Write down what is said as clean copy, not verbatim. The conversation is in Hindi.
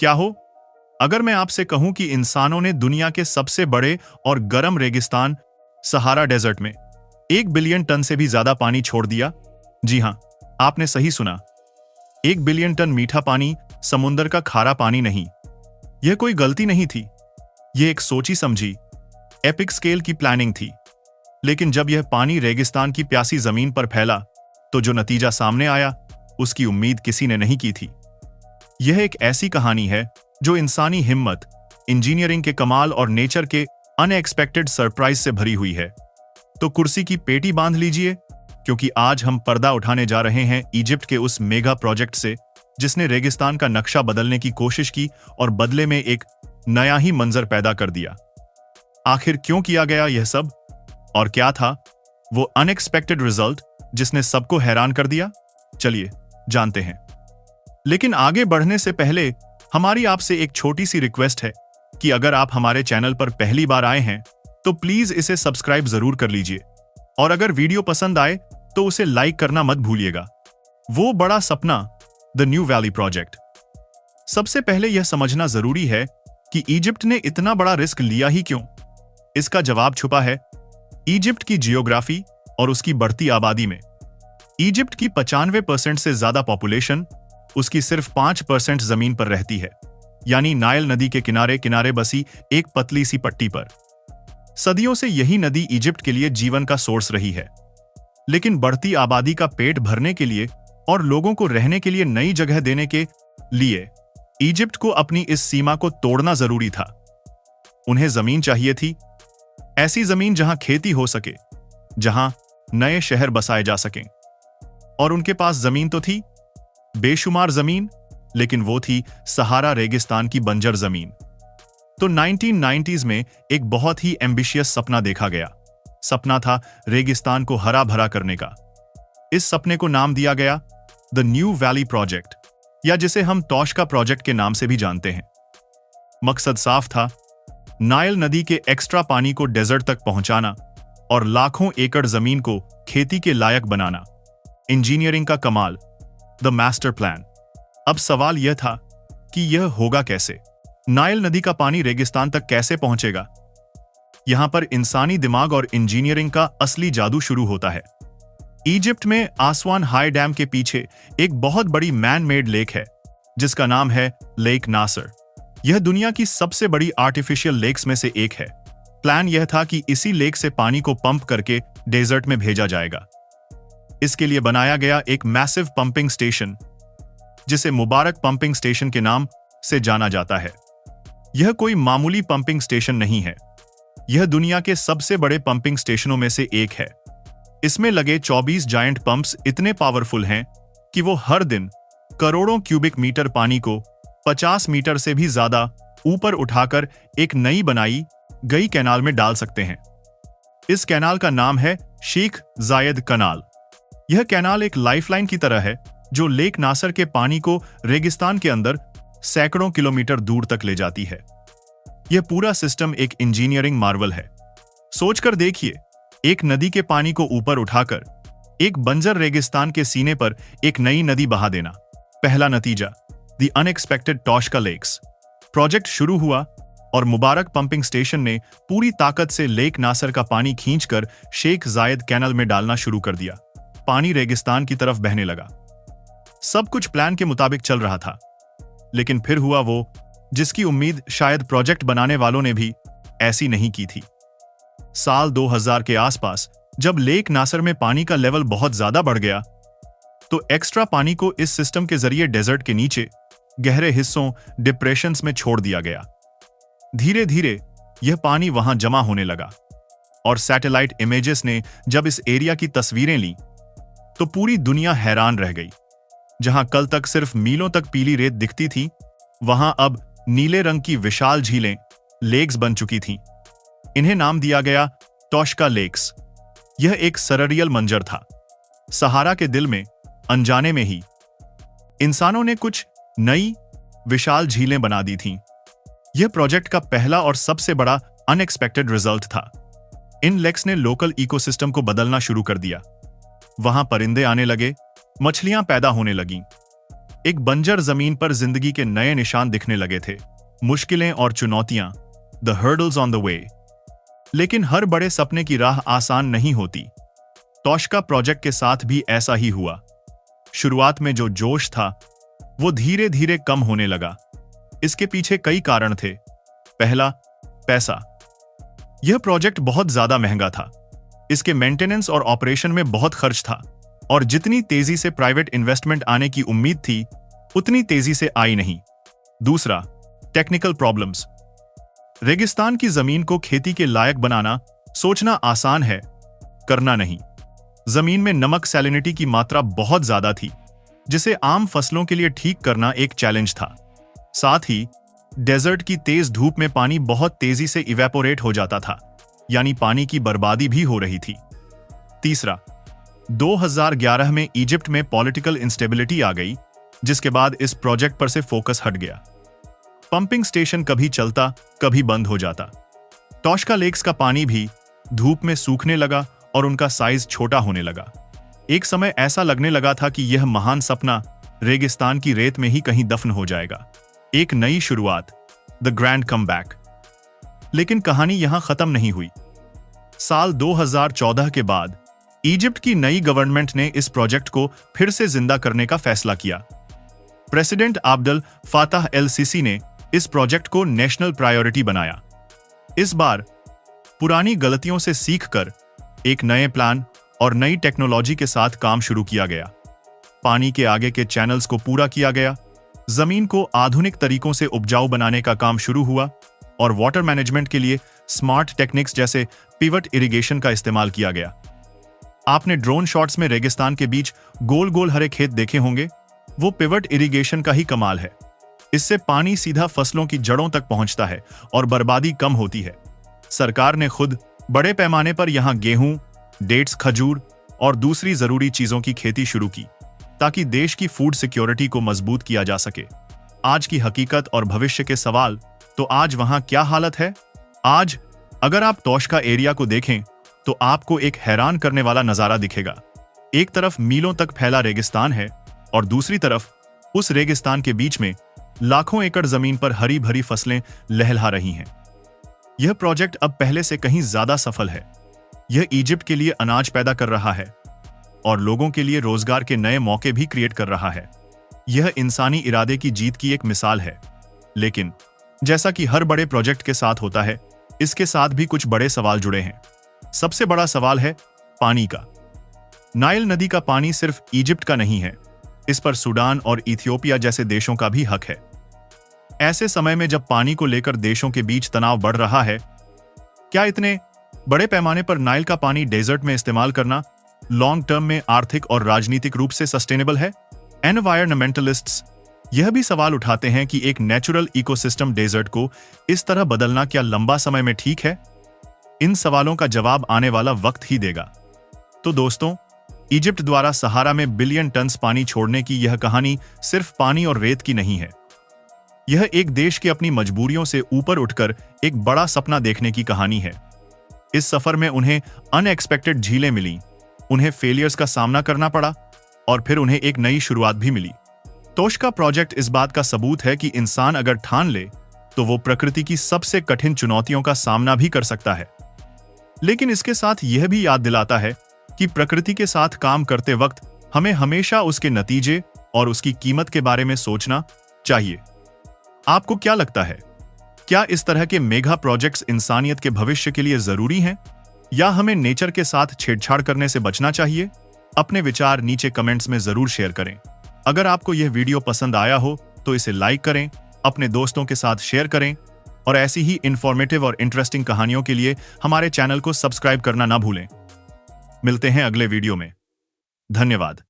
क्या हो अगर मैं आपसे कहूं कि इंसानों ने दुनिया के सबसे बड़े और गर्म रेगिस्तान सहारा डेजर्ट में 1 बिलियन टन से भी ज्यादा पानी छोड़ दिया? जी हां, आपने सही सुना। 1 बिलियन टन मीठा पानी, समुंदर का खारा पानी नहीं। यह कोई गलती नहीं थी, यह एक सोची समझी एपिक स्केल की प्लानिंग थी। लेकिन जब यह पानी रेगिस्तान की प्यासी जमीन पर फैला तो जो नतीजा सामने आया उसकी उम्मीद किसी ने नहीं की थी। यह एक ऐसी कहानी है जो इंसानी हिम्मत, इंजीनियरिंग के कमाल और नेचर के अनएक्सपेक्टेड सरप्राइज से भरी हुई है। तो कुर्सी की पेटी बांध लीजिए, क्योंकि आज हम पर्दा उठाने जा रहे हैं इजिप्ट के उस मेगा प्रोजेक्ट से जिसने रेगिस्तान का नक्शा बदलने की कोशिश की और बदले में एक नया ही मंजर पैदा कर दिया। आखिर क्यों किया गया यह सब, और क्या था वो अनएक्सपेक्टेड रिजल्ट जिसने सबको हैरान कर दिया? चलिए जानते हैं। लेकिन आगे बढ़ने से पहले हमारी आपसे एक छोटी सी रिक्वेस्ट है कि अगर आप हमारे चैनल पर पहली बार आए हैं तो प्लीज इसे सब्सक्राइब जरूर कर लीजिए, और अगर वीडियो पसंद आए तो उसे लाइक करना मत भूलिएगा। वो बड़ा सपना, द न्यू वैली प्रोजेक्ट। सबसे पहले यह समझना जरूरी है कि इजिप्ट ने इतना बड़ा रिस्क लिया ही क्यों। इसका जवाब छुपा है इजिप्ट की जियोग्राफी और उसकी बढ़ती आबादी में। इजिप्ट की 95% से ज्यादा पॉपुलेशन उसकी सिर्फ 5% जमीन पर रहती है, यानी नाइल नदी के किनारे किनारे बसी एक पतली सी पट्टी पर। सदियों से यही नदी इजिप्ट के लिए जीवन का सोर्स रही है। लेकिन बढ़ती आबादी का पेट भरने के लिए और लोगों को रहने के लिए नई जगह देने के लिए इजिप्ट को अपनी इस सीमा को तोड़ना जरूरी था। उन्हें जमीन चाहिए थी, ऐसी जमीन जहां खेती हो सके, जहां नए शहर बसाए जा सकें। और उनके पास जमीन तो थी, बेशुमार जमीन, लेकिन वो थी सहारा रेगिस्तान की बंजर जमीन। तो 1990s में एक बहुत ही एम्बिशियस सपना देखा गया। सपना था रेगिस्तान को हरा भरा करने का। इस सपने को नाम दिया गया द न्यू वैली प्रोजेक्ट, या जिसे हम तोशका प्रोजेक्ट के नाम से भी जानते हैं। मकसद साफ था, नाइल नदी के एक्स्ट्रा पानी को डेजर्ट तक पहुंचाना और लाखों एकड़ जमीन को खेती के लायक बनाना। इंजीनियरिंग का कमाल, द मास्टर प्लान। अब सवाल यह था कि यह होगा कैसे? नाइल नदी का पानी रेगिस्तान तक कैसे पहुंचेगा? यहां पर इंसानी दिमाग और इंजीनियरिंग का असली जादू शुरू होता है। इजिप्ट में आसवान हाई डैम के पीछे एक बहुत बड़ी मैन मेड लेक है जिसका नाम है लेक नासर। यह दुनिया की सबसे बड़ी आर्टिफिशियल लेक्स में से एक है। प्लान यह था कि इसी लेक से पानी को पंप करके डेजर्ट में भेजा जाएगा। इसके लिए बनाया गया एक मैसिव पंपिंग स्टेशन, जिसे मुबारक पंपिंग स्टेशन के नाम से जाना जाता है। यह कोई मामूली पंपिंग स्टेशन नहीं है, यह दुनिया के सबसे बड़े पंपिंग स्टेशनों में से एक है। इसमें लगे 24 जायंट पंप्स इतने पावरफुल हैं कि वो हर दिन करोड़ों क्यूबिक मीटर पानी को 50 मीटर से भी ज्यादा ऊपर उठाकर एक नई बनाई गई कैनाल में डाल सकते हैं। इस कैनाल का नाम है शेख जायद कनाल। यह कैनाल एक लाइफलाइन की तरह है जो लेक नासर के पानी को रेगिस्तान के अंदर सैकड़ों किलोमीटर दूर तक ले जाती है। यह पूरा सिस्टम एक इंजीनियरिंग मार्वल है। सोचकर देखिए, एक नदी के पानी को ऊपर उठाकर एक बंजर रेगिस्तान के सीने पर एक नई नदी बहा देना। पहला नतीजा, द अनएक्सपेक्टेड तोशका लेक्स। प्रोजेक्ट शुरू हुआ और मुबारक पंपिंग स्टेशन ने पूरी ताकत से लेक नासर का पानी खींचकर शेख जायद कैनल में डालना शुरू कर दिया। पानी रेगिस्तान की तरफ बहने लगा। सब कुछ प्लान के मुताबिक चल रहा था, लेकिन फिर हुआ वो जिसकी उम्मीद शायद प्रोजेक्ट बनाने वालों ने भी ऐसी नहीं की थी। साल 2000 के आसपास जब लेक नासर में पानी का लेवल बहुत ज्यादा बढ़ गया, तो एक्स्ट्रा पानी को इस सिस्टम के जरिए डेजर्ट के नीचे गहरे हिस्सों, डिप्रेशंस में छोड़ दिया गया। धीरे धीरे यह पानी वहां जमा होने लगा, और सैटेलाइट इमेजेस ने जब इस एरिया की तस्वीरें ली तो पूरी दुनिया हैरान रह गई। जहां कल तक सिर्फ मीलों तक पीली रेत दिखती थी, वहां अब नीले रंग की विशाल झीलें, लेक्स बन चुकी थीं। इन्हें नाम दिया गया तोशका लेक्स। यह एक सररियल मंजर था। सहारा के दिल में, अनजाने में ही इंसानों ने कुछ नई विशाल झीलें बना दी थीं। यह प्रोजेक्ट का पहला और सबसे बड़ा अनएक्सपेक्टेड रिजल्ट था। इन लेक्स ने लोकल इकोसिस्टम को बदलना शुरू कर दिया। वहां परिंदे आने लगे, मछलियां पैदा होने लगीं, एक बंजर जमीन पर जिंदगी के नए निशान दिखने लगे थे, मुश्किलें और चुनौतियां, the hurdles on the way. लेकिन हर बड़े सपने की राह आसान नहीं होती। तोशका प्रोजेक्ट के साथ भी ऐसा ही हुआ। शुरुआत में जो जोश था वो धीरे धीरे कम होने लगा। इसके पीछे कई कारण थे। पहला, पैसा। यह प्रोजेक्ट बहुत ज्यादा महंगा था। इसके मेंटेनेंस और ऑपरेशन में बहुत खर्च था, और जितनी तेजी से प्राइवेट इन्वेस्टमेंट आने की उम्मीद थी उतनी तेजी से आई नहीं। दूसरा, टेक्निकल प्रॉब्लम्स। रेगिस्तान की जमीन को खेती के लायक बनाना सोचना आसान है, करना नहीं। जमीन में नमक सैलिनिटी की मात्रा बहुत ज्यादा थी, जिसे आम फसलों के लिए ठीक करना एक चैलेंज था। साथ ही डेजर्ट की तेज धूप में पानी बहुत तेजी से इवेपोरेट हो जाता था, यानी पानी की बर्बादी भी हो रही थी। तीसरा, 2011 में इजिप्ट में पॉलिटिकल इंस्टेबिलिटी आ गई, जिसके बाद इस प्रोजेक्ट पर से फोकस हट गया। पंपिंग स्टेशन कभी चलता, कभी बंद हो जाता। तोशका लेक्स का पानी भी धूप में सूखने लगा और उनका साइज छोटा होने लगा। एक समय ऐसा लगने लगा था कि यह महान सपना रेगिस्तान की रेत में ही कहीं दफन हो जाएगा। एक नई शुरुआत, द ग्रैंड कमबैक। लेकिन कहानी यहां खत्म नहीं हुई। साल 2014 के बाद इजिप्ट की नई गवर्नमेंट ने इस प्रोजेक्ट को फिर से जिंदा करने का फैसला किया। प्रेसिडेंट अब्देल फाताह एल सीसी ने इस प्रोजेक्ट को नेशनल प्रायोरिटी बनाया। इस बार पुरानी गलतियों से सीखकर एक नए प्लान और नई टेक्नोलॉजी के साथ काम शुरू किया गया। पानी के आगे के चैनल्स को पूरा किया गया, जमीन को आधुनिक तरीकों से उपजाऊ बनाने का काम शुरू हुआ, और वाटर मैनेजमेंट के लिए स्मार्ट टेक्निक्स जैसे पिवट इरिगेशन का इस्तेमाल किया गया। आपने ड्रोन शॉट्स में रेगिस्तान के बीच गोल गोल हरे खेत देखे होंगे, वो पिवट इरिगेशन का ही कमाल है। इससे पानी सीधा फसलों की जड़ों तक पहुंचता है और बर्बादी कम होती है। सरकार ने खुद बड़े पैमाने पर यहां गेहूं, डेट्स, खजूर और दूसरी जरूरी चीजों की खेती शुरू की, ताकि देश की फूड सिक्योरिटी को मजबूत किया जा सके। आज की हकीकत और भविष्य के सवाल, तो आज वहां क्या हालत है? आज अगर आप तोशका एरिया को देखें तो आपको एक हैरान करने वाला नजारा दिखेगा। एक तरफ मीलों तक फैला रेगिस्तान है, और दूसरी तरफ उस रेगिस्तान के बीच में लाखों एकड़ जमीन पर हरी भरी फसलें लहलहा रही हैं। यह प्रोजेक्ट अब पहले से कहीं ज्यादा सफल है। यह इजिप्ट के लिए अनाज पैदा कर रहा है और लोगों के लिए रोजगार के नए मौके भी क्रिएट कर रहा है। यह इंसानी इरादे की जीत की एक मिसाल है। लेकिन जैसा कि हर बड़े प्रोजेक्ट के साथ होता है, इसके साथ भी कुछ बड़े सवाल जुड़े हैं। सबसे बड़ा सवाल है पानी का। नाइल नदी का पानी सिर्फ इजिप्ट का नहीं है, इस पर सूडान और इथियोपिया जैसे देशों का भी हक है। ऐसे समय में जब पानी को लेकर देशों के बीच तनाव बढ़ रहा है, क्या इतने बड़े पैमाने पर नाइल का पानी डेजर्ट में इस्तेमाल करना लॉन्ग टर्म में आर्थिक और राजनीतिक रूप से सस्टेनेबल है? एनवायरमेंटलिस्ट्स यह भी सवाल उठाते हैं कि एक नेचुरल इकोसिस्टम डेजर्ट को इस तरह बदलना क्या लंबा समय में ठीक है? इन सवालों का जवाब आने वाला वक्त ही देगा। तो दोस्तों, इजिप्ट द्वारा सहारा में बिलियन टन पानी छोड़ने की यह कहानी सिर्फ पानी और रेत की नहीं है। यह एक देश की अपनी मजबूरियों से ऊपर उठकर एक बड़ा सपना देखने की कहानी है। इस सफर में उन्हें अनएक्सपेक्टेड झीलें मिली, उन्हें फेलियर्स का सामना करना पड़ा, और फिर उन्हें एक नई शुरुआत भी मिली। तोशका प्रोजेक्ट इस बात का सबूत है कि इंसान अगर ठान ले तो वो प्रकृति की सबसे कठिन चुनौतियों का सामना भी कर सकता है। लेकिन इसके साथ यह भी याद दिलाता है कि प्रकृति के साथ काम करते वक्त हमें हमेशा उसके नतीजे और उसकी कीमत के बारे में सोचना चाहिए। आपको क्या लगता है? क्या इस तरह के मेगा प्रोजेक्ट्स इंसानियत के भविष्य के लिए जरूरी हैं, या हमें नेचर के साथ छेड़छाड़ करने से बचना चाहिए? अपने विचार नीचे कमेंट्स में जरूर शेयर करें। अगर आपको यह वीडियो पसंद आया हो तो इसे लाइक करें, अपने दोस्तों के साथ शेयर करें, और ऐसी ही इंफॉर्मेटिव और इंटरेस्टिंग कहानियों के लिए हमारे चैनल को सब्सक्राइब करना ना भूलें। मिलते हैं अगले वीडियो में। धन्यवाद।